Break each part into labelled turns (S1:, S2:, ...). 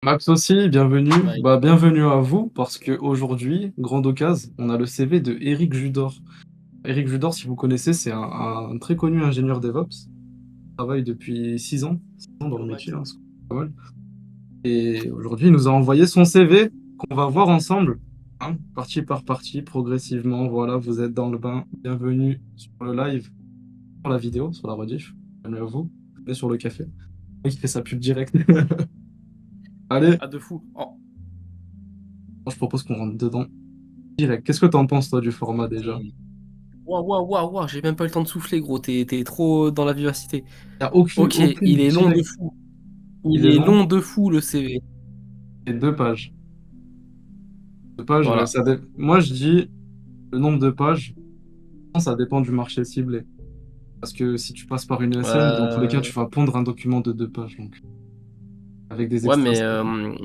S1: Max aussi, bienvenue.
S2: Ouais.
S1: Bienvenue à vous parce qu'aujourd'hui, grande occasion, on a le CV de Éric Judor. Éric Judor, si vous connaissez, c'est un très connu ingénieur DevOps. Il travaille depuis 6 ans dans le
S2: Yo
S1: métier,
S2: Max.
S1: hein, c'est pas mal. Et aujourd'hui, il nous a envoyé son CV qu'on va voir ensemble, hein, partie par partie, progressivement. Voilà, vous êtes dans le bain. Bienvenue sur le live, sur la vidéo, sur la rediff. Bienvenue à vous. Et sur le café. Il fait sa pub direct. Allez,
S2: Ah, de fou. Oh,
S1: moi, je propose qu'on rentre dedans direct. Qu'est-ce que t'en penses, toi, du format déjà?
S2: t'es- Waouh, waouh, waouh, waouh, j'ai même pas eu le temps de souffler, gros. T'es trop dans la vivacité.
S1: Il n'y a aucune,
S2: Ok, il
S1: aucune
S2: est long de
S1: direct.
S2: fou.
S1: Il
S2: Il
S1: est
S2: est
S1: long
S2: long de fou, le CV.
S1: et 2 pages. 2 pages,
S2: Voilà.
S1: moi je dis le nombre de pages, ça dépend du marché ciblé. Parce que si tu passes par une ESN, dans tous les cas,
S2: Euh,
S1: tu vas pondre un document de 2 pages, donc avec des
S2: Ouais,
S1: extras.
S2: mais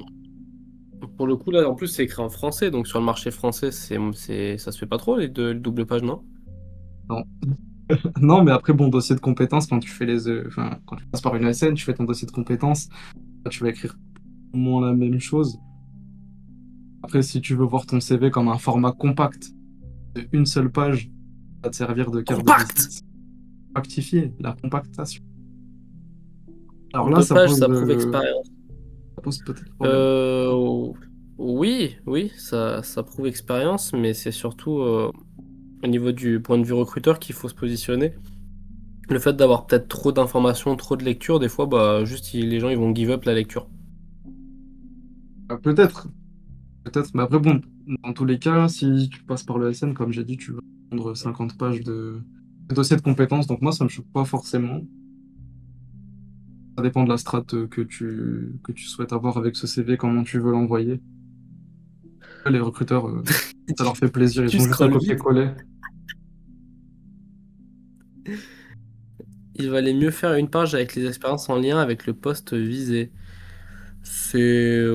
S2: pour le coup, là, en plus, c'est écrit en français. Donc, sur le marché français, ça se fait pas trop, le double page, non?
S1: Non. Non, mais après, bon, dossier de compétences, quand tu fais enfin, quand tu passes par une ESN, tu fais ton dossier de compétences, là, tu vas écrire au moins la même chose. Après, si tu veux voir ton CV comme un format compact de une seule page, ça va te servir de carte de
S2: Compact!
S1: visite. Compactifier, la compactation. Alors là,
S2: Deux pages, ça prouve expérience.
S1: ça pose peut-être problème.
S2: Euh, oui, oui, ça prouve expérience, mais c'est surtout au niveau du point de vue recruteur qu'il faut se positionner. Le fait d'avoir peut-être trop d'informations, trop de lecture, des fois, bah, juste les gens ils vont give up la lecture.
S1: Peut-être, peut-être, mais après, bon, dans tous les cas, si tu passes par le SN, comme j'ai dit, tu vas prendre 50 pages de dossier de compétences, donc moi, ça me choque pas forcément. Ça dépend de la strate que tu souhaites avoir avec ce CV, comment tu veux l'envoyer. Les recruteurs, ça leur fait plaisir, ils
S2: Tu
S1: ont juste à
S2: scrolles vite.
S1: copier-coller.
S2: Il valait mieux faire une page avec les expériences en lien avec le poste visé. C'est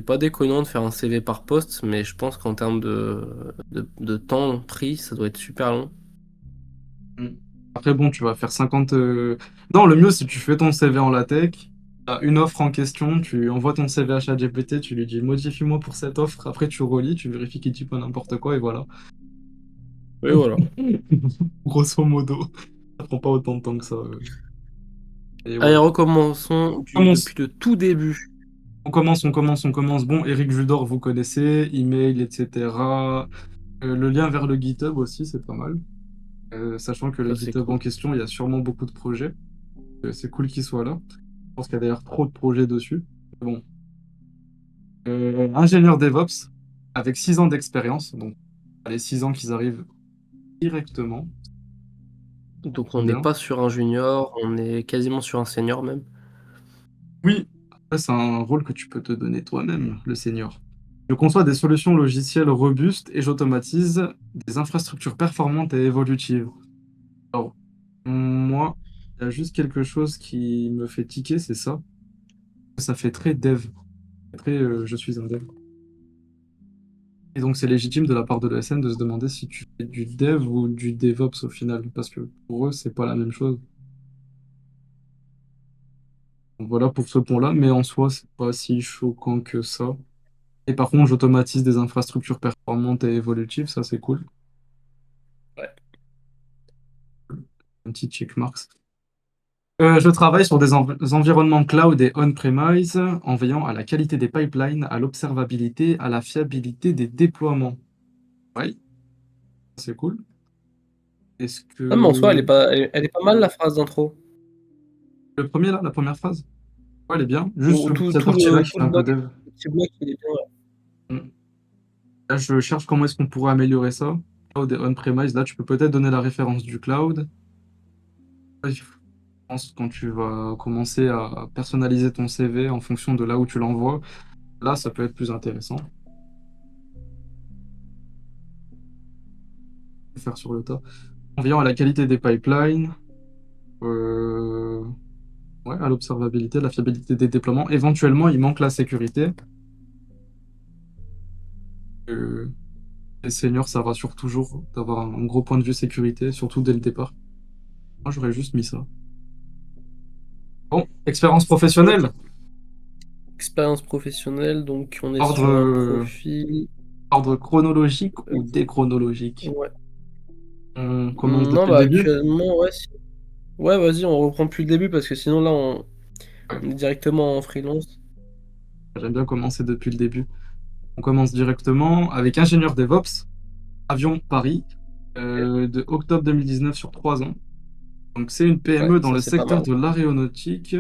S2: pas déconnant de faire un CV par poste, mais je pense qu'en termes de temps pris, ça doit être super long.
S1: Mm. Après, bon, tu vas faire 50. Non, le mieux, c'est que tu fais ton CV en LaTeX, tu as une offre en question, tu envoies ton CV à ChatGPT, tu lui dis modifie-moi pour cette offre, après tu relis, tu vérifies qu'il dit pas n'importe quoi, et voilà.
S2: Oui, voilà.
S1: Grosso modo, ça prend pas autant de temps que ça. Et
S2: Allez,
S1: ouais.
S2: recommençons
S1: Commence.
S2: depuis le tout début.
S1: On commence. Bon, Eric Judor, vous connaissez, email, etc. Le lien vers le GitHub aussi, c'est pas mal. Sachant que le
S2: Ça, c'est
S1: GitHub en
S2: cool.
S1: question, il y a sûrement beaucoup de projets. C'est cool qu'il soit là. Je pense qu'il y a d'ailleurs trop de projets dessus. Bon. Ingénieur DevOps, avec 6 ans d'expérience. Donc, les 6 ans qu'ils arrivent directement.
S2: Donc, on n'est
S1: Bien.
S2: pas sur un junior, on est quasiment sur un senior même.
S1: Oui, après, c'est un rôle que tu peux te donner toi-même, le senior. Je conçois des solutions logicielles robustes et j'automatise des infrastructures performantes et évolutives. Alors, moi, il y a juste quelque chose qui me fait tiquer, c'est ça. Ça fait très dev, très je suis un dev. Et donc, c'est légitime de la part de l'ESN de se demander si tu fais du dev ou du DevOps au final, parce que pour eux, c'est pas la même chose. Donc, voilà pour ce point-là, mais en soi, c'est pas si choquant que ça. Et par contre, j'automatise des infrastructures performantes et évolutives, ça c'est cool.
S2: Ouais.
S1: Un petit checkmarks. Je travaille sur des environnements cloud et on-premise en veillant à la qualité des pipelines, à l'observabilité, à la fiabilité des déploiements. Oui, c'est cool. Est-ce
S2: Ah, mais en soi,
S1: que
S2: elle est pas mal la phrase d'intro.
S1: le premier là, la première phrase, ouais, elle est bien. Juste
S2: Ou tout,
S1: cette
S2: tout
S1: partie-là
S2: le,
S1: qui
S2: tout
S1: fait
S2: le
S1: un peu
S2: bloc,
S1: dev.
S2: le petit bloc, il est bien.
S1: Mm. Là, je cherche comment est-ce qu'on pourrait améliorer ça. Cloud et on-premise, là, tu peux peut-être donner la référence du cloud. Ouais, je pense que quand tu vas commencer à personnaliser ton CV en fonction de là où tu l'envoies, là, ça peut être plus intéressant. Faire sur le tas. En veillant à la qualité des pipelines, euh, ouais, à l'observabilité, la fiabilité des déploiements. Éventuellement, il manque la sécurité. Euh, les seniors, ça rassure toujours d'avoir un gros point de vue sécurité, surtout dès le départ. Moi, j'aurais juste mis ça. Bon, expérience
S2: Ok.
S1: professionnelle.
S2: Expérience professionnelle, donc on est
S1: Ordre,
S2: sur un profil.
S1: ordre chronologique
S2: euh,
S1: ou déchronologique?
S2: ouais.
S1: On commence
S2: Non,
S1: depuis le
S2: bah
S1: début?
S2: actuellement, ouais. Ouais, vas-y, on reprend plus le début parce que sinon là,
S1: Ouais,
S2: on est directement en freelance.
S1: j'aime bien commencer depuis le début. On commence directement avec ingénieur DevOps, Avion Paris, de octobre 2019 sur 3 ans. Donc, c'est une
S2: Ouais,
S1: PME dans
S2: ça
S1: le
S2: c'est pas
S1: secteur
S2: mal.
S1: de l'aéronautique.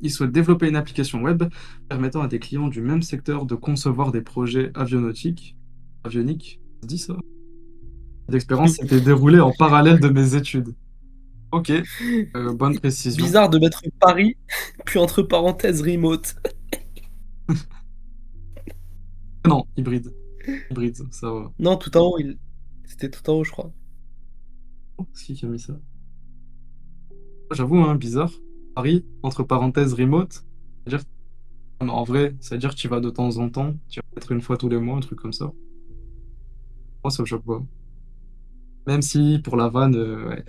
S1: Il souhaite développer une application web permettant à des clients du même secteur de concevoir des projets avionautiques. Avioniques, ça se dit ça? L'expérience s'était déroulée en parallèle de mes études. Ok, bonne précision.
S2: Bizarre de mettre Paris, puis entre parenthèses remote.
S1: Non, hybride. Hybride, ça va.
S2: Non, tout en haut, c'était tout en haut, je crois.
S1: Oh, c'est qui a mis ça? J'avoue, hein, bizarre. Paris, entre parenthèses, remote. C'est-à-dire, non, en vrai, c'est-à-dire que tu y vas de temps en temps, tu vas peut-être une fois tous les mois, un truc comme ça. Moi, ça me choque pas. Même si, pour la vanne, ouais.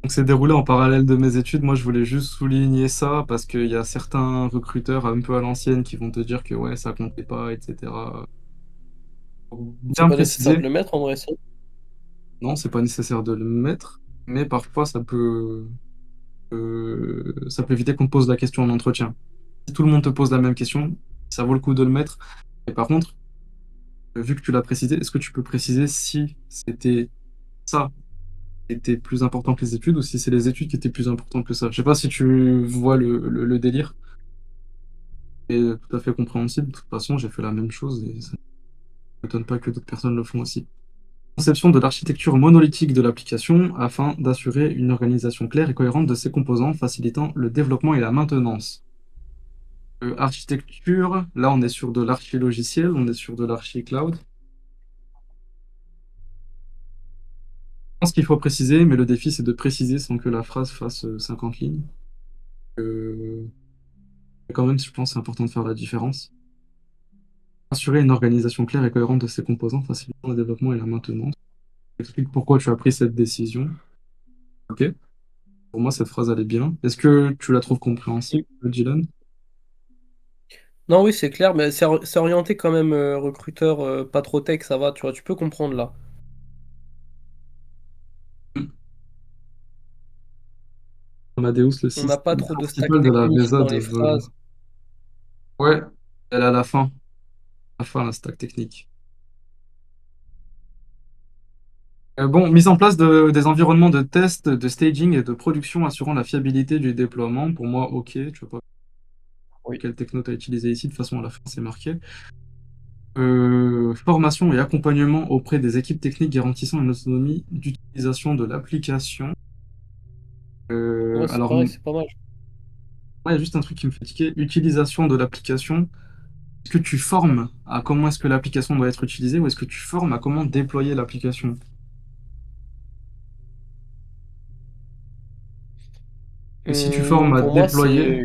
S1: Donc, c'est déroulé en parallèle de mes études. Moi, je voulais juste souligner ça parce qu'il y a certains recruteurs un peu à l'ancienne qui vont te dire que ouais, ça comptait pas, etc. Pour
S2: C'est
S1: bien
S2: pas nécessaire de
S1: préciser,
S2: le mettre en vrai, ça.
S1: non, c'est pas nécessaire de le mettre, mais parfois ça peut éviter qu'on te pose la question en entretien. Si tout le monde te pose la même question, ça vaut le coup de le mettre. Et par contre, vu que tu l'as précisé, est-ce que tu peux préciser si c'était ça qui était plus important que les études ou si c'est les études qui étaient plus importantes que ça? Je sais pas si tu vois le délire. C'est tout à fait compréhensible. De toute façon, j'ai fait la même chose et ça ne m'étonne pas que d'autres personnes le font aussi. Conception de l'architecture monolithique de l'application afin d'assurer une organisation claire et cohérente de ses composants, facilitant le développement et la maintenance. Architecture, là on est sur de l'archi-logiciel, on est sur de l'archi-cloud. Je pense qu'il faut préciser, mais le défi c'est de préciser sans que la phrase fasse 50 lignes. Euh, mais quand même, je pense que c'est important de faire la différence. Assurer une organisation claire et cohérente de ses composants, facilitant le développement et la maintenance. Explique pourquoi tu as pris cette décision. Ok, pour moi cette phrase elle est bien. Est-ce que tu la trouves compréhensible, Dylan?
S2: Non, oui, c'est clair, mais c'est orienté quand même recruteur pas trop tech, ça va, tu vois, tu peux comprendre là.
S1: Amadeus, le
S2: On n'a pas
S1: système
S2: trop de stack
S1: principal de la
S2: technique
S1: VESA
S2: dans
S1: de
S2: les
S1: vol.
S2: phrases.
S1: Ouais, elle est à la fin, la stack technique. Bon, mise en place des environnements de test, de staging et de production assurant la fiabilité du déploiement. Pour moi, ok, tu vois pas
S2: Oui.
S1: quelle techno tu as utilisé ici, de toute façon, à la fin, c'est marqué. Formation et accompagnement auprès des équipes techniques garantissant une autonomie d'utilisation de l'application.
S2: Ouais, c'est
S1: Alors,
S2: pareil, c'est pas mal.
S1: ouais, il y a juste un truc qui me fait tiquer. Utilisation de l'application. Est-ce que tu formes à comment est-ce que l'application doit être utilisée ou est-ce que tu formes à comment déployer l'application? Et si tu
S2: Pour moi,
S1: formes à déployer,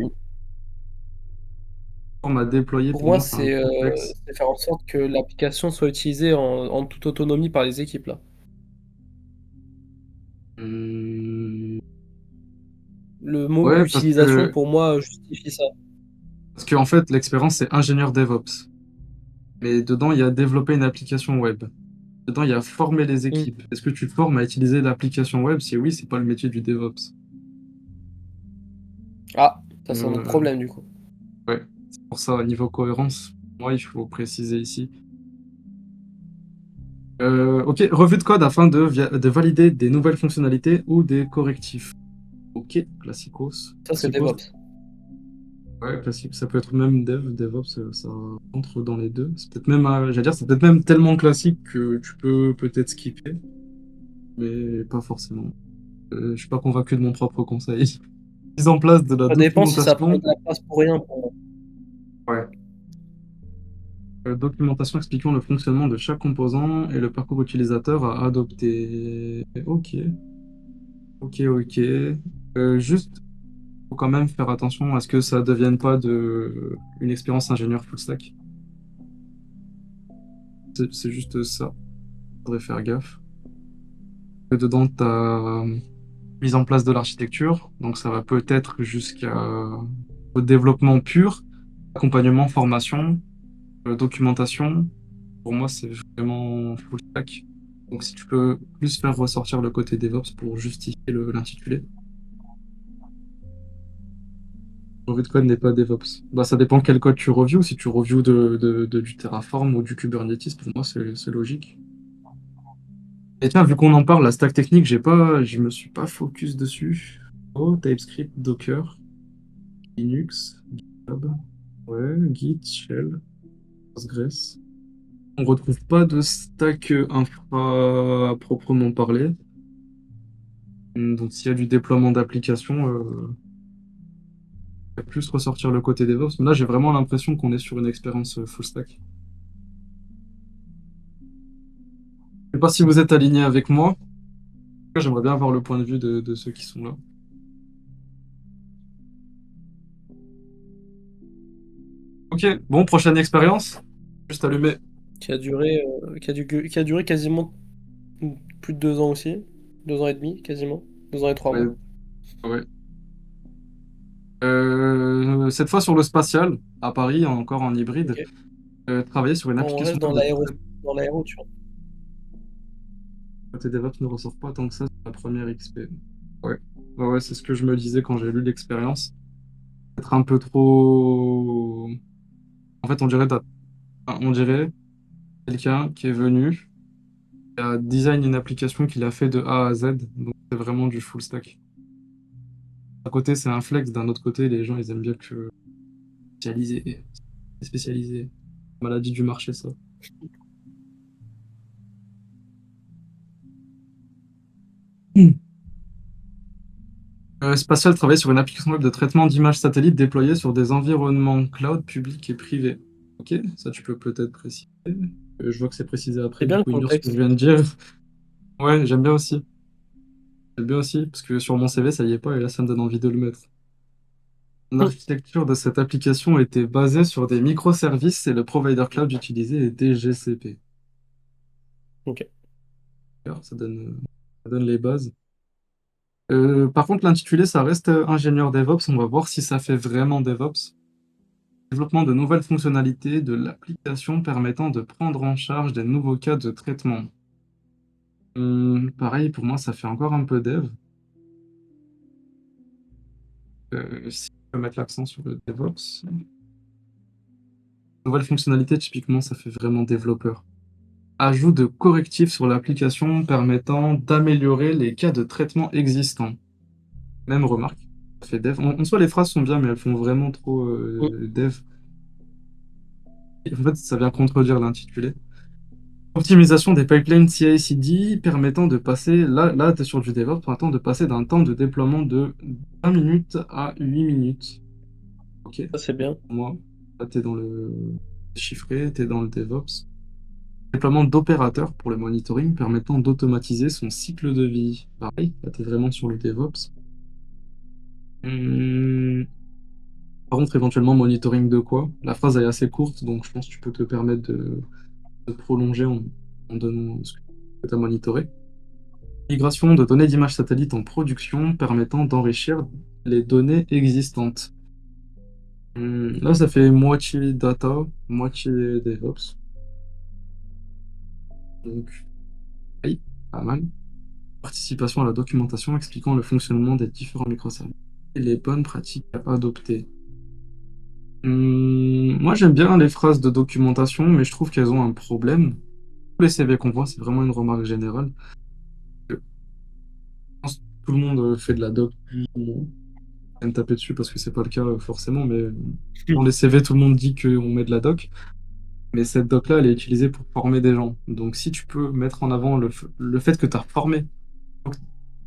S1: pour moi, c'est un complexe.
S2: c'est faire en sorte que l'application soit utilisée en toute autonomie par les équipes là.
S1: Hum,
S2: Le mot
S1: ouais,
S2: utilisation, pour moi, justifie ça.
S1: parce que en fait, l'expérience, c'est ingénieur DevOps. Mais dedans, il y a développer une application web. Dedans, il y a former les
S2: Hmm.
S1: équipes. Est-ce que tu te formes à utiliser l'application web? Si oui, c'est pas le métier du DevOps.
S2: Ah, ça c'est un autre
S1: Euh,
S2: problème du coup.
S1: ouais, c'est pour ça, niveau cohérence, moi, il faut préciser ici. Ok, revue de code afin de valider des nouvelles fonctionnalités ou des correctifs. Ok, classicos.
S2: Ça c'est
S1: Classicos,
S2: DevOps.
S1: ouais, classique. Ça peut être même DevOps, ça entre dans les deux. C'est peut-être même, j'allais dire, c'est peut-être même tellement classique que tu peux peut-être skipper, mais pas forcément. Je suis pas convaincu de mon propre conseil. Mise en place de la
S2: Ça dépend si ça prend
S1: documentation.
S2: de la place pour rien pour moi.
S1: Ouais. Documentation expliquant le fonctionnement de chaque composant et le parcours utilisateur à adopter. Ok, ok. Juste, faut quand même faire attention à ce que ça devienne pas une expérience ingénieur full stack. C'est juste ça. Faudrait faire gaffe. Dedans, t'as. mise en place de l'architecture. Donc ça va peut-être au développement pur, accompagnement, formation, documentation. Pour moi, c'est vraiment full stack. Donc si tu peux plus faire ressortir le côté DevOps pour justifier l'intitulé. Revue de code n'est pas DevOps. Bah, ça dépend quel code tu reviews. Si tu reviews du Terraform ou du Kubernetes, pour moi, c'est logique. Et tiens, vu qu'on en parle, la stack technique, je me suis pas focus dessus. Oh, TypeScript, Docker, Linux, GitHub, ouais, Git, Shell, Postgres. On retrouve pas de stack infra à proprement parler. Donc s'il y a du déploiement d'applications, il va plus ressortir le côté DevOps. Mais là, j'ai vraiment l'impression qu'on est sur une expérience full stack. Je sais pas si vous êtes aligné avec moi. En tout cas, j'aimerais bien avoir le point de vue de ceux qui sont là. Ok, bon, prochaine expérience. Juste allumer.
S2: Qui a duré quasiment plus de 2 ans aussi. 2 ans et demi, quasiment. 2 ans et 3 mois.
S1: Ouais, ouais. Cette fois sur le spatial, à Paris, encore en hybride,
S2: Ok.
S1: travailler sur une
S2: On
S1: application
S2: reste
S1: web de traitement.
S2: dans l'aéro, tu vois.
S1: Côté DevOps ne ressort pas tant que ça sur la première XP. Ouais, ouais, ouais, c'est ce que je me disais quand j'ai lu l'expérience. Être un peu trop. En fait, on dirait quelqu'un qui est venu et a design une application qu'il a fait de A à Z. Donc, c'est vraiment du full stack. D'un côté, c'est un flex. D'un autre côté, les gens, ils aiment bien que spécialisé. Spécialisé. Maladie du marché, ça. Spatial travaille sur une application web de traitement d'images satellites déployée sur des environnements cloud publics et privés. Ok, ça tu peux peut-être préciser. Je vois que c'est précisé après,
S2: C'est
S1: du
S2: bien le
S1: coup, ignore ce que je
S2: contexte.
S1: viens de dire. Ouais, j'aime bien aussi. J'aime bien aussi, parce que sur mon CV, ça y est pas, et là, ça me donne envie de le mettre. L'architecture de cette application était basée sur des microservices et le provider cloud utilisé était GCP.
S2: Ok.
S1: Alors, ça donne les bases. Par contre, l'intitulé, ça reste ingénieur DevOps. On va voir si ça fait vraiment DevOps. Développement de nouvelles fonctionnalités de l'application permettant de prendre en charge des nouveaux cas de traitement. Pareil, pour moi, ça fait encore un peu dev. Si on peut mettre l'accent sur le DevOps. Nouvelles fonctionnalités, typiquement, ça fait vraiment développeur. Ajout de correctifs sur l'application permettant d'améliorer les cas de traitement existants. Même remarque, ça fait dev. En soi, les phrases sont bien, mais elles font vraiment trop
S2: Mm.
S1: dev. Et en fait, ça vient contredire l'intitulé. Optimisation des pipelines CI/CD permettant de passer, là tu es sur du DevOps, permettant de passer d'un temps de déploiement de 20 minutes à 8 minutes. Ok,
S2: Ça, c'est bien.
S1: pour moi, là tu es dans le chiffré, tu es dans le DevOps. Déploiement d'opérateurs pour le monitoring permettant d'automatiser son cycle de vie. Pareil, là tu es vraiment sur le DevOps. Hum, Par contre, éventuellement, monitoring de quoi? La phrase est assez courte, donc je pense que tu peux te permettre de prolonger en donnant ce que tu as monitoré. Migration de données d'images satellites en production permettant d'enrichir les données existantes. Là, ça fait moitié data, moitié DevOps. Donc, oui, pas mal. Participation à la documentation expliquant le fonctionnement des différents microservices et les bonnes pratiques à adopter. Moi, j'aime bien les phrases de documentation, mais je trouve qu'elles ont un problème. Tous les CV qu'on voit, c'est vraiment une remarque générale. Je pense que tout le monde fait de la doc plus ou moins. Me taper dessus parce que c'est pas le cas forcément, mais dans les CV, tout le monde dit qu'on met de la doc, mais cette doc-là, elle est utilisée pour former des gens. Donc si tu peux mettre en avant le fait que tu as formé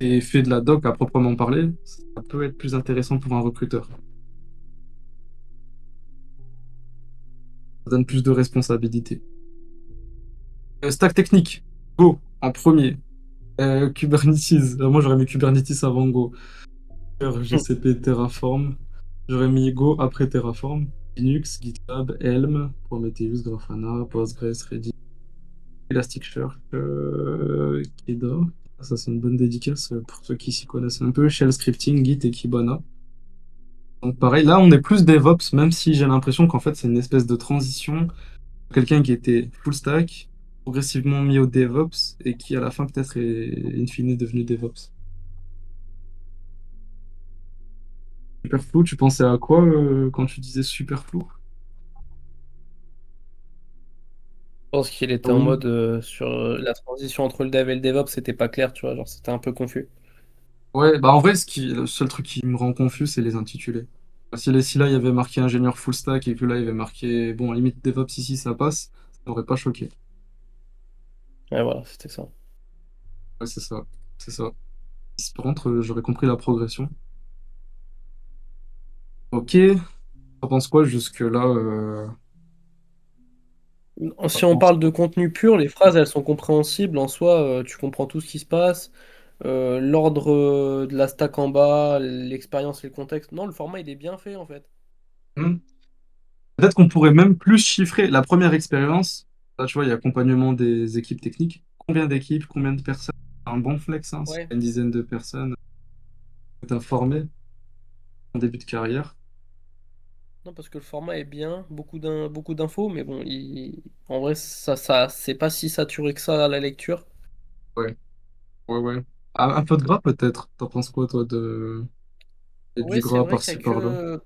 S1: et fait de la doc à proprement parler, ça peut être plus intéressant pour un recruteur. Ça donne plus de responsabilités. Stack technique, Go en premier. Kubernetes, moi j'aurais mis Kubernetes avant Go. GCP, Terraform. J'aurais mis Go après Terraform. Linux, GitLab, Helm, Prometheus, Grafana, Postgres, Redis, Elasticsearch, Keda. Ça, c'est une bonne dédicace pour ceux qui s'y connaissent un peu. Shell scripting, Git et Kibana. Donc pareil, là, on est plus DevOps, même si j'ai l'impression qu'en fait, c'est une espèce de transition. Quelqu'un qui était full stack, progressivement mis au DevOps, et qui à la fin peut-être est in fine devenu DevOps. Superflu, tu pensais à quoi quand tu disais superflu?
S2: Je pense qu'il
S1: Ah
S2: était en
S1: oui.
S2: mode sur la transition entre le dev et le DevOps, c'était pas clair, tu vois, genre c'était un peu confus.
S1: Ouais, bah en vrai, le seul truc qui me rend confus, c'est les intitulés. Si là, il y avait marqué ingénieur full stack et que là, il y avait marqué, bon, limite DevOps ici, ça passe, ça m'aurait pas choqué.
S2: Ouais, voilà, c'était ça.
S1: Ouais, c'est ça. C'est ça. Par contre, j'aurais compris la progression. Ok, t'en penses quoi jusque-là
S2: Si on parle de contenu pur, les phrases, elles sont compréhensibles en soi, tu comprends tout ce qui se passe, l'ordre de la stack en bas, l'expérience et le contexte. Non, le format, il est bien fait en fait.
S1: Hmm. Peut-être qu'on pourrait même plus chiffrer la première expérience. Là, tu vois, il y a accompagnement des équipes techniques. Combien d'équipes, combien de personnes? Un bon flex, hein, c'est
S2: Ouais.
S1: une dizaine de personnes informées en début de carrière.
S2: Non, parce que le format est bien, beaucoup d'infos, mais bon, en vrai, c'est pas si saturé que ça à la lecture.
S1: Ouais, ouais, ouais. Un peu de gras peut-être. T'en penses quoi, toi, et du
S2: Ouais, c'est
S1: gras
S2: vrai qu'il y a
S1: par-ci par-là?
S2: que,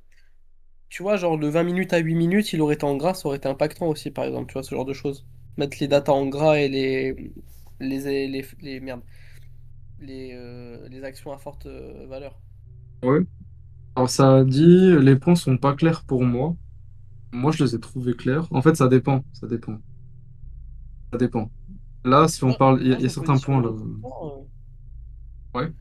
S2: tu vois, genre de 20 minutes à 8 minutes, il aurait été en gras, ça aurait été impactant aussi, par exemple, tu vois, ce genre de choses. Mettre les datas en gras et merde, les actions à forte valeur.
S1: Ouais. Alors, ça a dit, les points sont pas clairs pour moi. Moi, je les ai trouvés clairs. En fait, ça dépend. Ça dépend. Ça dépend. Là, si on
S2: Moi,
S1: parle, il
S2: moi,
S1: y
S2: je
S1: a
S2: me
S1: certains
S2: positionne
S1: points là.
S2: recruteur.
S1: Ouais.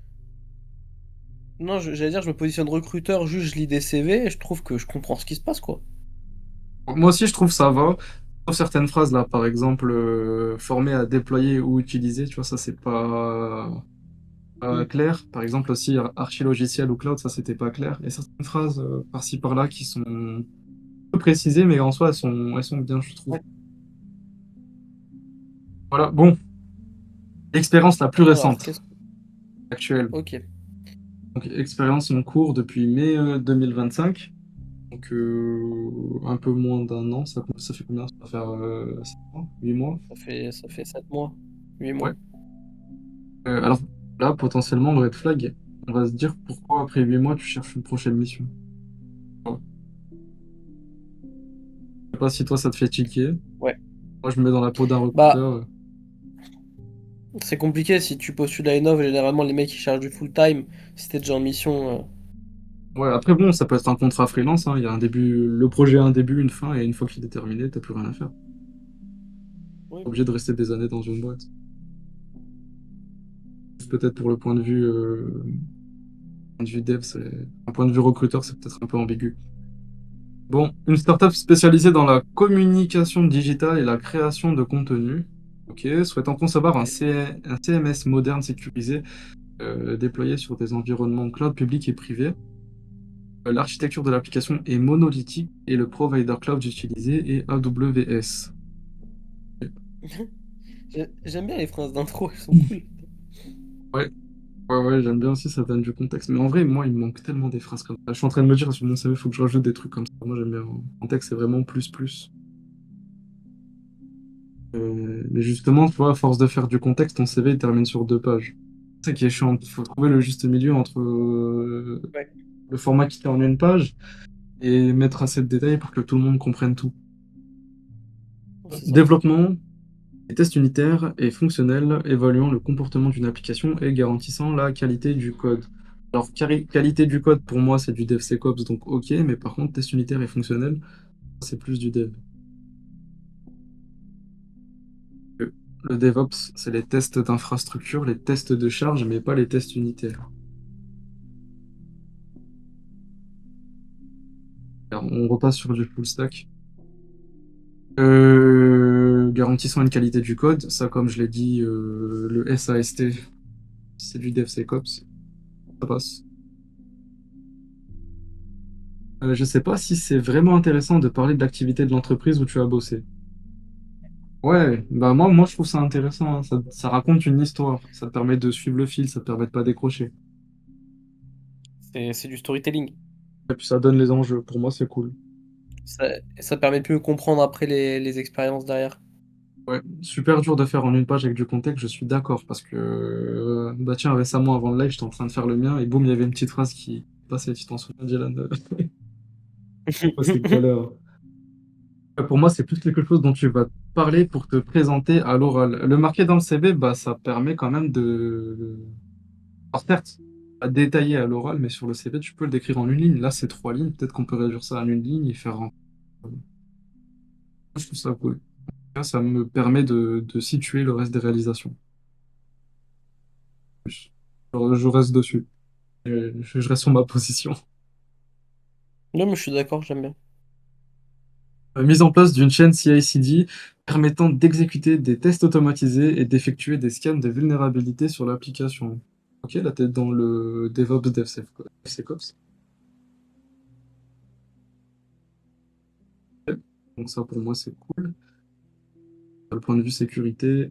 S2: Non, j'allais dire, je me positionne recruteur, juste je lis des CV et je trouve que je comprends ce qui se passe, quoi.
S1: Moi aussi, je trouve ça va. Sauf certaines phrases là, par exemple, formé à déployer ou utiliser, tu vois, ça c'est pas
S2: Mm.
S1: clair. Par exemple aussi, archi-logiciel ou cloud, ça c'était pas clair. Et certaines phrases par-ci par-là qui sont peu précisées, mais en soi, elles sont bien, je trouve.
S2: Ouais.
S1: Voilà, bon, expérience la plus
S2: Alors,
S1: récente,
S2: qu'est-ce
S1: actuelle.
S2: Ok.
S1: Donc, expérience en cours depuis mai 2025. Donc, un peu moins d'un an. Ça fait combien? Ça va faire 7 mois, 8 mois.
S2: Ça fait 7 mois, 8
S1: Ouais.
S2: mois.
S1: Alors là, potentiellement, le red flag, on va se dire pourquoi après 8 mois, tu cherches une prochaine mission. Ouais. Je sais pas si toi, ça te fait tiquer.
S2: Ouais.
S1: Moi, je me mets dans la peau d'un
S2: Bah,
S1: recruteur.
S2: c'est compliqué si tu postules à une offre, généralement les mecs ils cherchent du full time. Si t'es déjà en mission.
S1: Ouais, après, bon, ça peut être un contrat freelance, hein. Il y a un début, le projet a un début, une fin, et une fois qu'il est terminé, t'as plus rien à faire. T'es
S2: Oui.
S1: obligé de rester des années dans une boîte. Peut-être pour le point de vue dev, un point de vue recruteur, c'est peut-être un peu ambigu. Bon, une startup spécialisée dans la communication digitale et la création de contenu. Ok, souhaitant concevoir
S2: Ok.
S1: un CMS moderne sécurisé déployé sur des environnements cloud publics et privés. L'architecture de l'application est monolithique et le provider cloud utilisé est AWS.
S2: J'aime bien les phrases d'intro, elles sont cool.
S1: Ouais, ouais, ouais, j'aime bien aussi, ça donne du contexte. Mais en vrai, moi, il me manque tellement des phrases comme ça. Je suis en train de me dire sur mon CV, il faut que je rajoute des trucs comme ça. Moi, j'aime bien. En texte, c'est vraiment plus, plus. Mais justement, tu vois, à force de faire du contexte, ton CV il termine sur 2 pages. C'est ça qui est chiant. Il faut trouver le juste milieu entre
S2: Ouais.
S1: le format qui fait en une page et mettre assez de détails pour que tout le monde comprenne tout.
S2: C'est ça.
S1: Développement, des tests unitaires et fonctionnels évaluant le comportement d'une application et garantissant la qualité du code. Alors, qualité du code, pour moi, c'est du DevSecOps, donc ok, mais par contre, test unitaire et fonctionnel, c'est plus du dev. Le DevOps, c'est les tests d'infrastructure, les tests de charge, mais pas les tests unitaires. Alors, on repasse sur du full stack. Garantissant une qualité du code, ça, comme je l'ai dit, le SAST, c'est du DevSecOps, ça passe. Je sais pas si c'est vraiment intéressant de parler de l'activité de l'entreprise où tu as bossé. Ouais, bah moi je trouve ça intéressant, hein. Ça raconte une histoire, ça te permet de suivre le fil, ça te permet de pas décrocher.
S2: C'est du storytelling.
S1: Et puis ça donne les enjeux, pour moi c'est cool.
S2: Ça permet de mieux comprendre après les expériences derrière.
S1: Ouais, super dur de faire en une page avec du contexte, je suis d'accord, parce que, bah tiens, récemment avant le live, j'étais en train de faire le mien, et boum, il y avait une petite phrase qui passait, tu t'en souviens, Dylan? Ouais, c'est galère. Pour moi, c'est plus quelque chose dont tu vas parler pour te présenter à l'oral. Le marquer dans le CV, bah, ça permet quand même de... Alors certes, à détailler à l'oral, mais sur le CV, tu peux le décrire en une ligne. Là, c'est trois lignes. Peut-être qu'on peut réduire ça en une ligne et faire un... Je trouve ça cool. Là, ça me permet de situer le reste des réalisations. Je reste dessus. Je reste sur ma position.
S2: Non, mais je suis d'accord, j'aime bien.
S1: Mise en place d'une chaîne CI/CD permettant d'exécuter des tests automatisés et d'effectuer des scans de vulnérabilité sur l'application. Ok, là t'es dans le DevOps DevSecOps. Donc ça pour moi c'est cool. Le point de vue sécurité.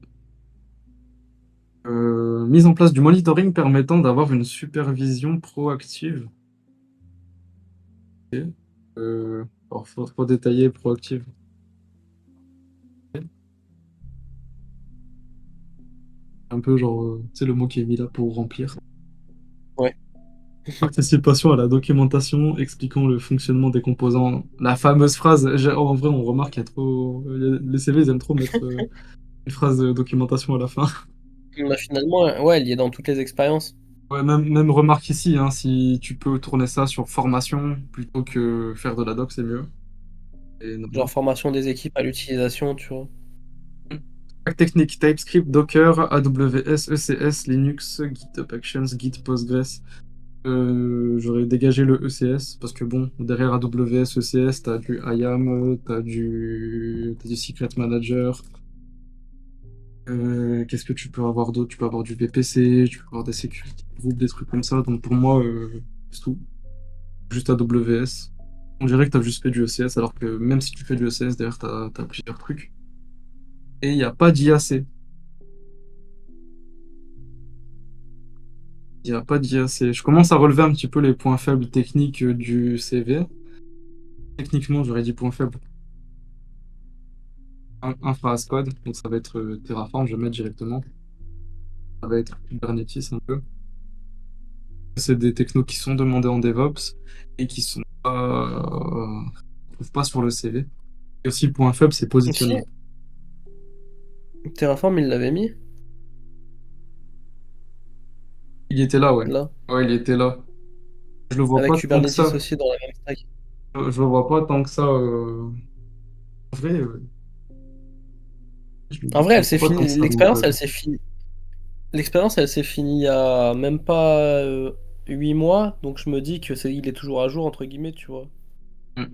S1: Mise en place du monitoring permettant d'avoir une supervision proactive. Ok. Alors faut détailler proactive. Un peu genre, tu sais le mot qui est mis là pour remplir.
S2: Ouais.
S1: Participation à la documentation expliquant le fonctionnement des composants. La fameuse phrase, en vrai, on remarque qu'il y a trop. Les CV, ils aiment trop mettre une phrase de documentation à la fin.
S2: Bah, finalement, ouais, elle y est dans toutes les expériences.
S1: Ouais, même remarque ici, hein, si tu peux tourner ça sur formation plutôt que faire de la doc, c'est mieux. Et
S2: Genre
S1: normal.
S2: formation des équipes à l'utilisation, tu vois.
S1: Stack technique, TypeScript, Docker, AWS, ECS, Linux, GitHub Actions, Git, Postgres. J'aurais dégagé le ECS parce que bon, derrière AWS, ECS, t'as du IAM, t'as du Secret Manager. Qu'est-ce que tu peux avoir d'autre? Tu peux avoir du VPC, tu peux avoir des security groups, des trucs comme ça. Donc pour moi, c'est tout. Juste AWS. On dirait que t'as juste fait du ECS alors que même si tu fais du ECS, derrière t'as plusieurs trucs. Et il n'y a pas d'IAC. Il n'y a pas d'IAC. Je commence à relever un petit peu les points faibles techniques du CV. Techniquement, j'aurais dit points faibles. Infra as code, donc ça va être Terraform, je vais mettre directement. Ça va être Kubernetes un peu. C'est des technos qui sont demandés en DevOps et qui sont pas, on trouve pas sur le CV. Et aussi, le point faible, c'est
S2: Si,
S1: positionnement.
S2: Terraform, il l'avait mis,
S1: Il était là, ouais.
S2: là.
S1: Ouais, il était là. Je le vois
S2: Avec
S1: pas tant que
S2: Kubernetes
S1: ça.
S2: aussi dans la même stack.
S1: Je le vois pas tant que ça. En vrai,
S2: En vrai,
S1: je le
S2: elle
S1: vois
S2: s'est
S1: pas tant que
S2: finie.
S1: ça dans le
S2: L'expérience,
S1: code.
S2: elle s'est finie. L'expérience, elle s'est finie il y a même pas 8 mois, donc je me dis que il est toujours à jour, entre guillemets, tu vois.
S1: Mm.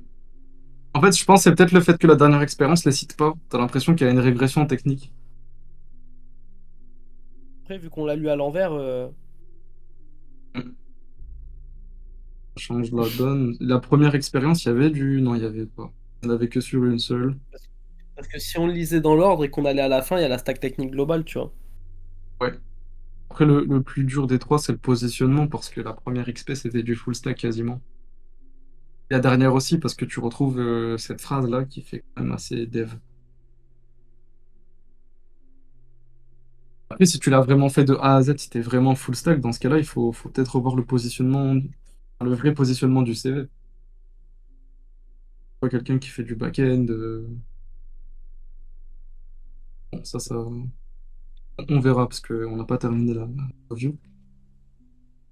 S1: En fait, je pense que c'est peut-être le fait que la dernière expérience les cite pas. T'as l'impression qu'il y a une régression technique.
S2: Après, vu qu'on l'a lu à l'envers,
S1: Mm. Ça change la donne. La première expérience, il y avait du... Non, il y avait pas. On avait que sur une seule.
S2: parce que si on le lisait dans l'ordre et qu'on allait à la fin, il y a la stack technique globale, tu vois.
S1: Ouais. Après, le plus dur des trois, c'est le positionnement, parce que la première XP, c'était du full stack quasiment. La dernière aussi, parce que tu retrouves cette phrase-là qui fait quand même assez dev. Après, si tu l'as vraiment fait de A à Z, si t'es vraiment full stack, dans ce cas-là, faut peut-être revoir le positionnement, le vrai positionnement du CV. Pas quelqu'un qui fait du back-end. Bon, ça, on verra, parce qu'on n'a pas terminé la review.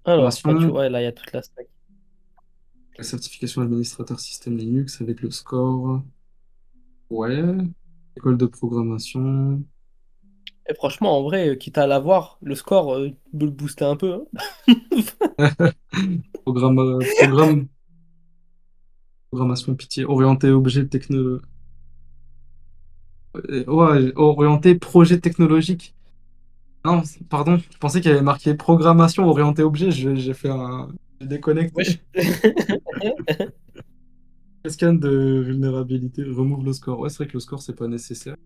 S2: Alors, bah tu
S1: Formation,
S2: vois, là, il y a toute la stack.
S1: la certification administrateur système Linux avec le score. Ouais. École de programmation.
S2: Et franchement, en vrai, quitte à l'avoir, le score peut le booster un peu, hein.
S1: Programmation pitié, orienté objet techno, ouais, orienté projet technologique. Non, pardon, je pensais qu'il y avait marqué programmation orienté objet, j'ai fait un... J'ai déconnecté.
S2: Wesh.
S1: Scan de vulnérabilité, remove le score. Ouais, c'est vrai que le score, c'est pas nécessaire.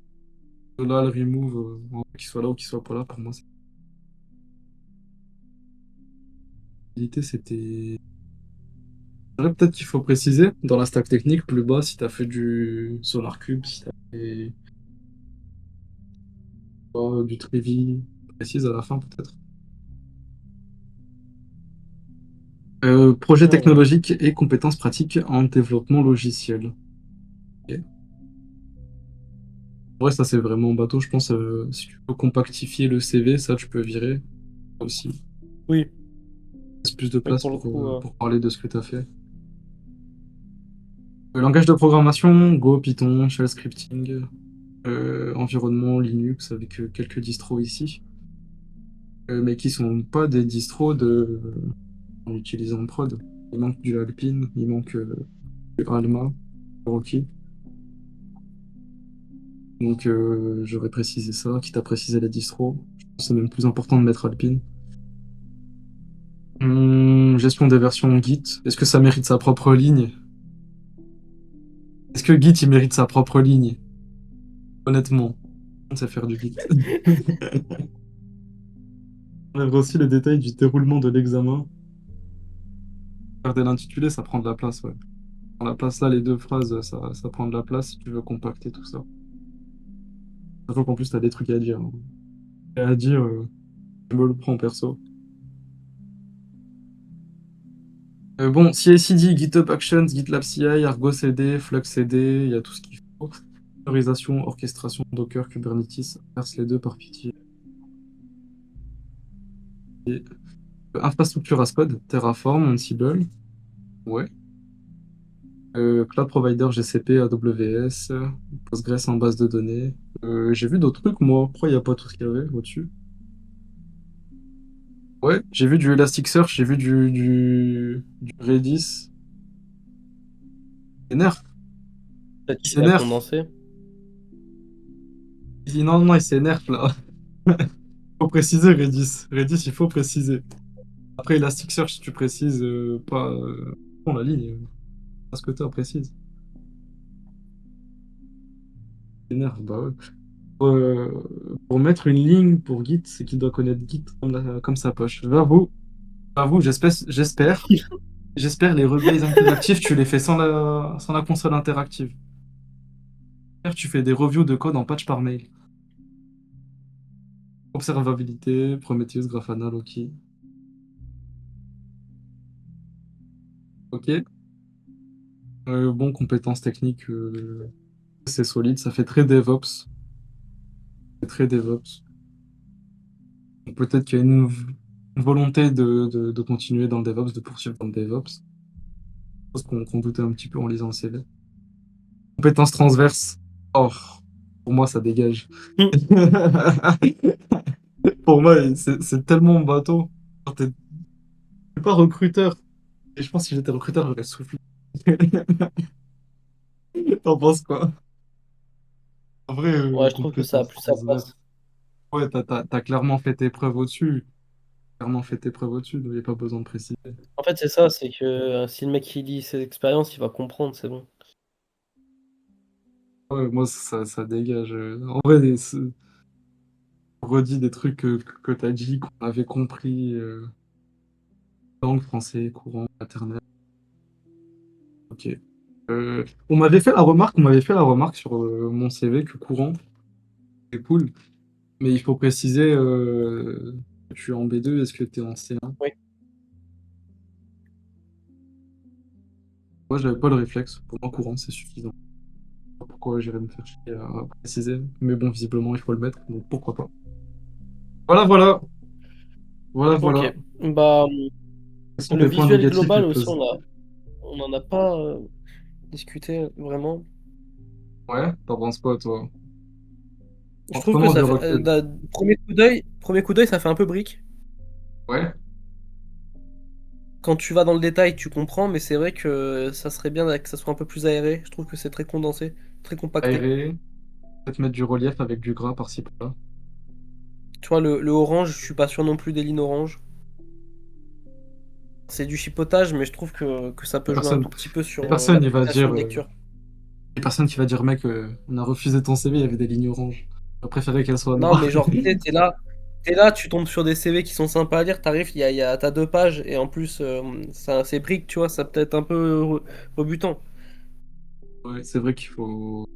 S1: Là, le remove, qu'il soit là ou qu'il soit pas là, pour moi, c'était. Ouais, peut-être qu'il faut préciser dans la stack technique plus bas si tu as fait du Sonar Cube, si tu as fait du Trevi, précise à la fin peut-être. Projet
S2: Ouais.
S1: technologique et compétences pratiques en développement logiciel. Ok. Ouais, ça c'est vraiment bateau, je pense. Si tu peux compactifier le CV, ça tu peux virer aussi.
S2: Oui,
S1: Laisse plus de
S2: oui,
S1: place
S2: pour le coup.
S1: pour parler de ce que tu as fait. Langage de programmation, Go, Python, Shell scripting, environnement Linux avec quelques distros ici, mais qui sont pas des distros en utilisant en prod. Il manque du Alpine, il manque du Alma, Rocky. Donc j'aurais précisé ça, quitte à préciser les distros. Je pense que c'est même plus important de mettre Alpine. Gestion des versions Git. Est-ce que ça mérite sa propre ligne? Est-ce que Git il mérite sa propre ligne? Honnêtement, on sait faire du Git. On a aussi les détails du déroulement de l'examen. Faire dès l'intitulé, ça prend de la place, ouais. Prend la place là, les deux phrases, ça prend de la place si tu veux compacter tout ça. Sachant qu'en plus, t'as des trucs à dire, hein. Et à dire, je me le prends perso. Bon, CI/CD, GitHub Actions, GitLab CI, Argo CD, Flux CD, il y a tout ce qu'il faut. Autorisation, orchestration, Docker, Kubernetes, verse les deux par pitié. Et, infrastructure as code, Terraform, Ansible, ouais. Cloud provider GCP, AWS, Postgres en base de données. J'ai vu d'autres trucs, moi. Pourquoi il n'y a pas tout ce qu'il y avait au-dessus? Ouais, j'ai vu du Elasticsearch, j'ai vu du Redis. Il s'énerve.
S2: Peut-être
S1: Il
S2: qu'il a
S1: s'énerve.
S2: condensé.
S1: Il dit non, non, il s'énerve là. Faut préciser Redis. Redis, il faut préciser. Après Elasticsearch, si tu précises pas la ligne, parce que tu précise. Il s'énerve, bah ouais. Pour mettre une ligne pour Git, c'est qu'il doit connaître Git comme sa poche. J'avoue, j'espère les replays interactifs, tu les fais sans la console interactive. J'espère que tu fais des reviews de code en patch par mail. Observabilité, Prometheus, Grafana, Loki. Ok. Bon, compétences techniques, c'est solide, ça fait très DevOps. C'est très DevOps. Donc, peut-être qu'il y a une volonté de continuer dans le DevOps, de poursuivre dans le DevOps. Chose qu'on doutait un petit peu en lisant le CV. Compétences transverses. Oh, pour moi, ça dégage. Pour moi, c'est tellement bateau. Genre, t'es pas recruteur. Et je pense que si j'étais recruteur, j'aurais soufflé. T'en penses quoi? En vrai,
S2: Ouais, je trouve que ça a
S1: compétences
S2: plus sa
S1: transverses.
S2: place.
S1: Ouais, t'as clairement fait tes preuves au-dessus. Clairement fait tes preuves au-dessus, donc il n'y a pas besoin de préciser.
S2: En fait, c'est ça, c'est que si le mec il lit ses expériences, il va comprendre, c'est bon.
S1: Ouais, moi, ça dégage. En vrai, redis des trucs que t'as dit, qu'on avait compris. Langue, français, courant, maternelle. Ok. On m'avait fait la remarque sur mon CV que courant, c'est cool. Mais il faut préciser que tu es en B2, est-ce que tu es en C1?
S2: Oui.
S1: Moi, j'avais pas le réflexe. Pour moi, courant, c'est suffisant. Pourquoi j'irais me faire chier à préciser? Mais bon, visiblement, il faut le mettre, donc pourquoi pas. Voilà, voilà. Voilà,
S2: Ok.
S1: voilà.
S2: Bah,
S1: Quels sont
S2: le
S1: tes points
S2: visuel
S1: négatifs et
S2: global aussi,
S1: positifs?
S2: on n'en a pas discuté vraiment.
S1: Ouais, t'en penses quoi, toi?
S2: Je
S1: En
S2: trouve que
S1: prenant du
S2: ça fait,
S1: recul.
S2: premier coup d'œil, ça fait un peu brique.
S1: Ouais,
S2: Quand tu vas dans le détail, tu comprends, mais c'est vrai que ça serait bien que ça soit un peu plus aéré. Je trouve que c'est très condensé, très compacté.
S1: aéré. Peut-être mettre du relief avec du gras par-ci par-là.
S2: Tu vois, le orange, je suis pas sûr non plus des lignes orange. C'est du chipotage, mais je trouve que ça peut jouer un
S1: Personne,
S2: tout petit peu sur
S1: personne, il va
S2: l'appréciation
S1: dire,
S2: de lecture.
S1: personne qui va dire, mec, on a refusé ton CV, il y avait des lignes oranges. J'aurais préféré qu'elle soit
S2: Non,
S1: noire.
S2: mais genre, tu sais, t'es là, tu tombes sur des CV qui sont sympas à lire, t'arrives, t'as 2 pages, et en plus, c'est brique, tu vois, ça peut être un peu rebutant.
S1: Ouais, c'est vrai qu'il faut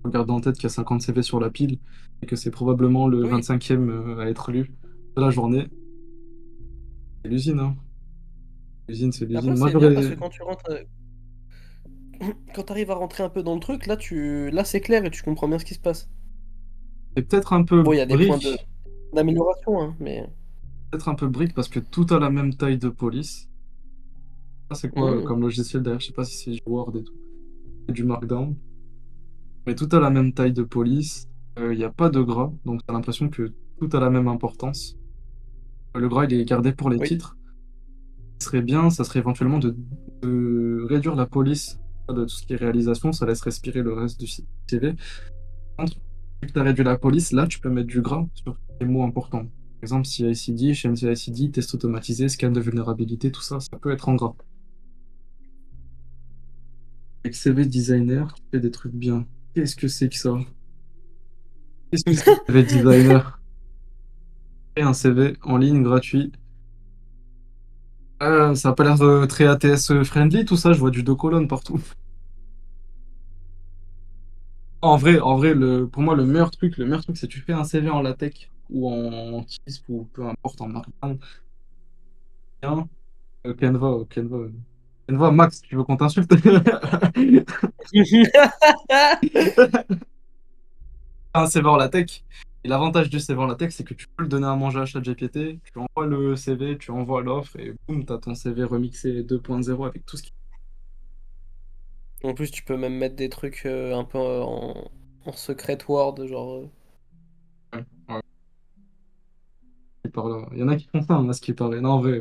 S1: garder en tête qu'il y a 50 CV sur la pile et que c'est probablement le
S2: Oui,
S1: 25e à être lu de la journée. C'est l'usine, hein. L'usine, c'est l'usine.
S2: après,
S1: Moi,
S2: c'est bien parce
S1: j'aurais.
S2: que quand t'arrives à rentrer un peu dans le truc, là, c'est clair et tu comprends bien ce qui se passe.
S1: C'est peut-être un peu
S2: Bon, il y a des points
S1: brique.
S2: d'amélioration, hein, mais.
S1: Peut-être un peu brique parce que tout a la même taille de police. Ça, c'est quoi
S2: Hmm,
S1: comme logiciel derrière? Je sais pas si c'est du Word et tout. C'est du Markdown. Mais tout a la même taille de police. Il n'y a pas de gras. Donc, tu as l'impression que tout a la même importance. Le gras, il est gardé pour les
S2: oui,
S1: titres. Ce serait bien, ça serait éventuellement de réduire la police de tout ce qui est réalisation. Ça laisse respirer le reste du CV. Par contre, vu que tu as réduit la police, là, tu peux mettre du gras sur les mots importants. Par exemple, CI/CD, chaîne CI/CD, test automatisé, scan de vulnérabilité, tout ça, ça peut être en gras. Avec CV designer, tu fais des trucs bien. Qu'est-ce que c'est que ça? Qu'est-ce que c'est CV designer? Fais un CV en ligne gratuit. Ça a pas l'air très ATS friendly, tout ça. Je vois du deux colonnes partout. En vrai, pour moi, le meilleur truc, c'est tu fais un CV en LaTeX ou en TISP ou peu importe, en Markdown. Bien. Canva, Max, tu veux qu'on t'insulte? Un CV en LaTeX. Et l'avantage du CV en LaTeX, c'est que tu peux le donner à manger à ChatGPT, tu envoies le CV, tu envoies l'offre, et boum, t'as ton CV remixé 2.0 avec tout ce qui
S2: En plus, tu peux même mettre des trucs un peu en secret Word, genre.
S1: ouais, ouais, par là. Il y en a qui font ça, hein, à ce qui paraît. Non, en vrai,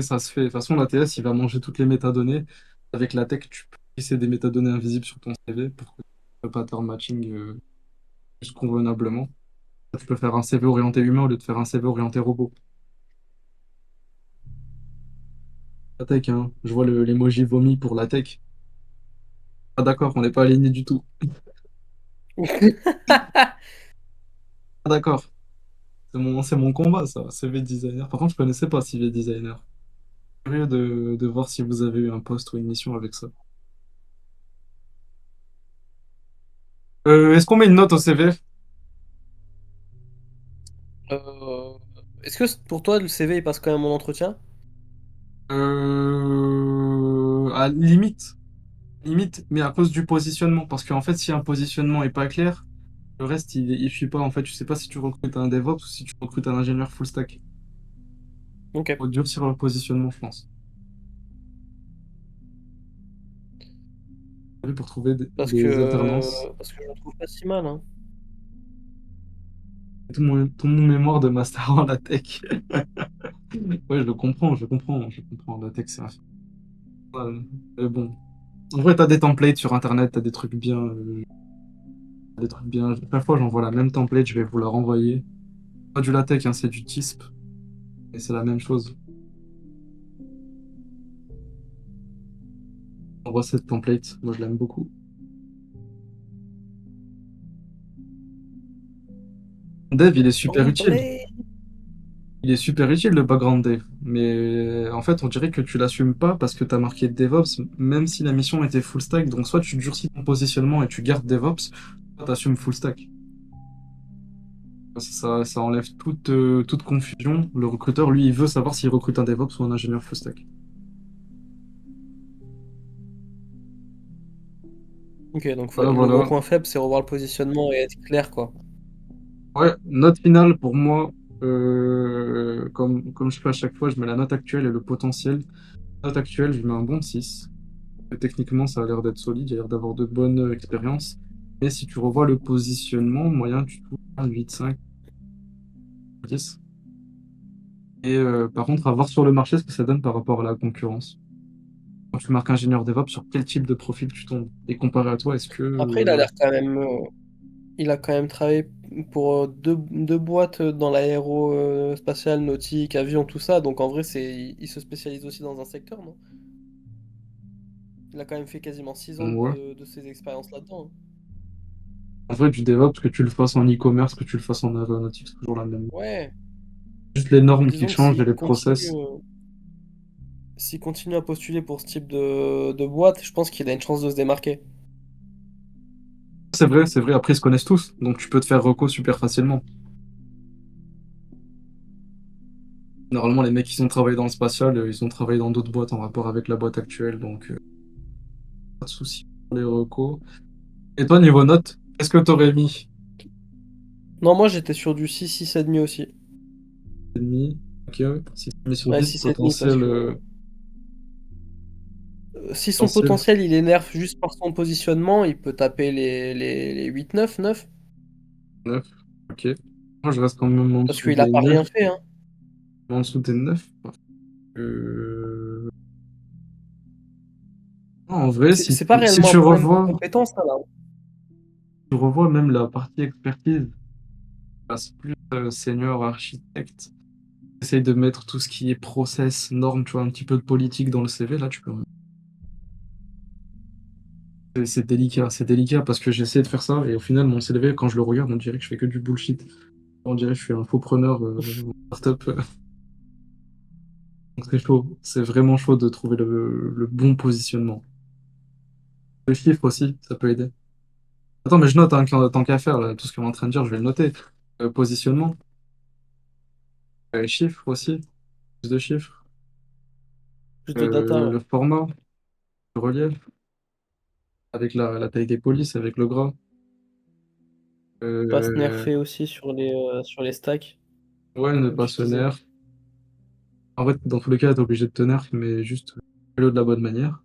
S1: ça se fait. De toute façon, l'ATS, il va manger toutes les métadonnées. Avec la tech, tu peux glisser des métadonnées invisibles sur ton CV pour que le pattern matching plus convenablement. Tu peux faire un CV orienté humain au lieu de faire un CV orienté robot. La tech, hein. Je vois l'emoji vomi pour la tech. Ah d'accord, on n'est pas aligné du tout. Ah d'accord, c'est mon combat, ça, CV designer. Par contre, je connaissais pas CV designer. Curieux de voir si vous avez eu un poste ou une mission avec ça. Est-ce qu'on met une note au CV?
S2: Euh, Est-ce que pour toi, le CV, il passe quand même en entretien?
S1: À limite, limite, mais à cause du positionnement. Parce qu'en fait, si un positionnement est pas clair, le reste, il suit pas. En fait, tu sais pas si tu recrutes un DevOps ou si tu recrutes un ingénieur full stack.
S2: Ok.
S1: Faut durcir le positionnement, je pense. Pour trouver des alternances.
S2: Parce que je le trouve pas si mal, hein.
S1: Tout mon mémoire de master en latex. Ouais, je comprends. La tech, c'est infernal. Mais bon. En vrai, t'as des templates sur Internet, t'as des trucs bien. Des trucs bien. Chaque fois, j'envoie la même template, je vais vous la renvoyer. Pas du latex, hein, c'est du TISP. Et c'est la même chose. J'envoie cette template. Moi, je l'aime beaucoup. Dev, il est super utile.
S2: Template.
S1: Il est super utile, le background dev. Mais en fait, on dirait que tu l'assumes pas parce que tu as marqué DevOps, même si la mission était full stack. Donc, soit tu durcis ton positionnement et tu gardes DevOps, soit tu assumes full stack. Ça enlève toute confusion. Le recruteur, lui, il veut savoir s'il recrute un DevOps ou un ingénieur full stack.
S2: Ok, donc
S1: Voilà,
S2: le gros
S1: voilà.
S2: point faible, c'est revoir le positionnement et être clair, quoi.
S1: Ouais, note finale pour moi, comme je fais à chaque fois, je mets la note actuelle et le potentiel. Note actuelle, je mets un bon 6. Techniquement, ça a l'air d'être solide, il a l'air d'avoir de bonnes expériences. Mais si tu revois le positionnement, moyen, tu trouves un 8, 5, 10. Et par contre, à voir sur le marché ce que ça donne par rapport à la concurrence. Quand tu marques ingénieur DevOps, sur quel type de profil tu tombes? Et comparé à toi, est-ce que
S2: Après, il a l'air quand même. Il a quand même travaillé pour deux boîtes dans l'aérospatiale, nautique, avion, tout ça. Donc en vrai, il se spécialise aussi dans un secteur, non? Il a quand même fait quasiment 6 ans
S1: ouais.
S2: de ses expériences là-dedans, hein.
S1: En vrai, du DevOps, que tu le fasses en e-commerce, que tu le fasses en aéronautique, c'est toujours la même.
S2: Ouais,
S1: Juste les
S2: mais
S1: normes qui
S2: disons que
S1: changent et les process.
S2: s'il continue à postuler pour ce type de boîte, je pense qu'il a une chance de se démarquer.
S1: C'est vrai, c'est vrai. Après, ils se connaissent tous, donc tu peux te faire reco super facilement. Normalement, les mecs qui ont travaillé dans le spatial, ils ont travaillé dans d'autres boîtes en rapport avec la boîte actuelle, donc pas de souci pour les recos. Et toi, niveau notes, qu'est-ce que t'aurais mis?
S2: Non, moi j'étais sur du 6,5 aussi.
S1: 6,5. Ok, ouais. 6,5 sur
S2: Ouais,
S1: 10,
S2: 6,5 parce
S1: potentiel,
S2: que si son
S1: potentiel
S2: potentiel il est nerf juste par son positionnement, il peut taper les 8, 9, 9.
S1: 9. Ok. Moi, je reste quand même en
S2: Parce
S1: dessous
S2: qu'il a
S1: des
S2: pas
S1: 9.
S2: rien fait, hein.
S1: En dessous des 9. Euh, en vrai,
S2: C'est pas
S1: si
S2: réellement un
S1: tu
S2: problème de
S1: revois,
S2: compétence, ça, là.
S1: tu revois même la partie expertise, passe plus senior architecte, essaye de mettre tout ce qui est process, normes, tu vois, un petit peu de politique dans le CV, là, tu peux. C'est délicat parce que j'ai essayé de faire ça et au final, mon CV, quand je le regarde, on dirait que je fais que du bullshit. On dirait que je suis un faux preneur en startup. Donc c'est chaud, c'est vraiment chaud de trouver le bon positionnement. Le chiffre aussi, ça peut aider. Attends, mais je note, hein, tant qu'à faire, là, tout ce qu'on est en train de dire, je vais le noter. Positionnement, chiffres aussi, plus de chiffres.
S2: Plus de data, ouais.
S1: Le format, le relief, avec la taille des polices, avec le gras.
S2: Pas se
S1: Euh,
S2: nerfer aussi sur les stacks,
S1: ouais, ne
S2: comme
S1: pas
S2: tu
S1: se
S2: disais.
S1: nerf. En fait, dans tous les cas, t'es obligé de te nerf, mais juste fais-le de la bonne manière.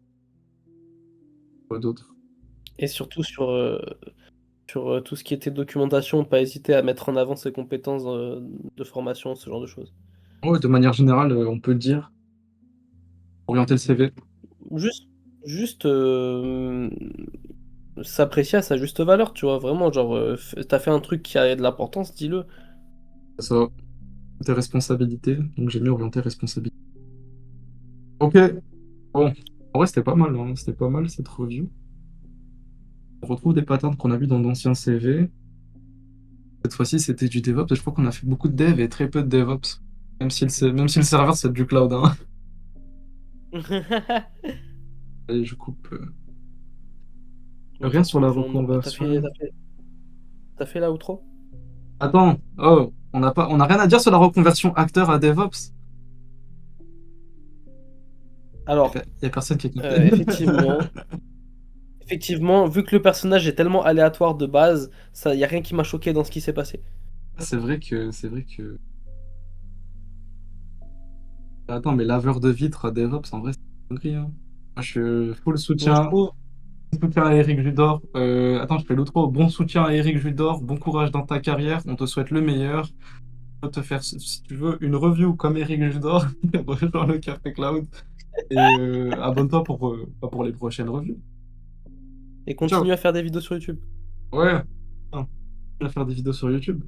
S1: Quoi d'autre?
S2: Et surtout sur tout ce qui était documentation, pas hésiter à mettre en avant ses compétences de formation, ce genre de choses.
S1: Ouais, de manière générale, on peut le dire, orienter le CV.
S2: Juste, juste s'apprécier à sa juste valeur, tu vois, vraiment, genre, t'as fait un truc qui a de l'importance, dis-le.
S1: Ça, tes responsabilités. Donc j'ai mis orienter responsabilité. Ok, bon. En vrai, c'était pas mal, hein. C'était pas mal cette review. On retrouve des patterns qu'on a vus dans d'anciens CV. Cette fois-ci, c'était du DevOps. Je crois qu'on a fait beaucoup de dev et très peu de DevOps. Même si le serveur, c'est du cloud, hein. Et je coupe.
S2: Bon,
S1: Rien
S2: toi, tu
S1: sur la
S2: me demandes pas.
S1: reconversion.
S2: T'as fait l'outro?
S1: Attends, oh, on a rien à dire sur la reconversion acteur à DevOps.
S2: Alors,
S1: Y a personne qui écoute.
S2: effectivement, effectivement, vu que le personnage est tellement aléatoire de base, ça, y a rien qui m'a choqué dans ce qui s'est passé.
S1: C'est vrai que. Attends, mais laveur de vitres à DevOps, en vrai, c'est une dinguerie, hein. Moi, je suis full
S2: Moi, je
S1: soutien.
S2: trouve,
S1: Soutien à Eric Judor. Attends, je fais l'outro. Bon soutien à Eric Judor. Bon courage dans ta carrière. On te souhaite le meilleur. On peut te faire, si tu veux, une review comme Eric Judor. Rejoins le Café Cloud. Et abonne-toi pour les prochaines revues.
S2: et
S1: Ciao.
S2: continue à faire des vidéos sur YouTube.
S1: Ouais. Hein, on va faire des vidéos sur YouTube.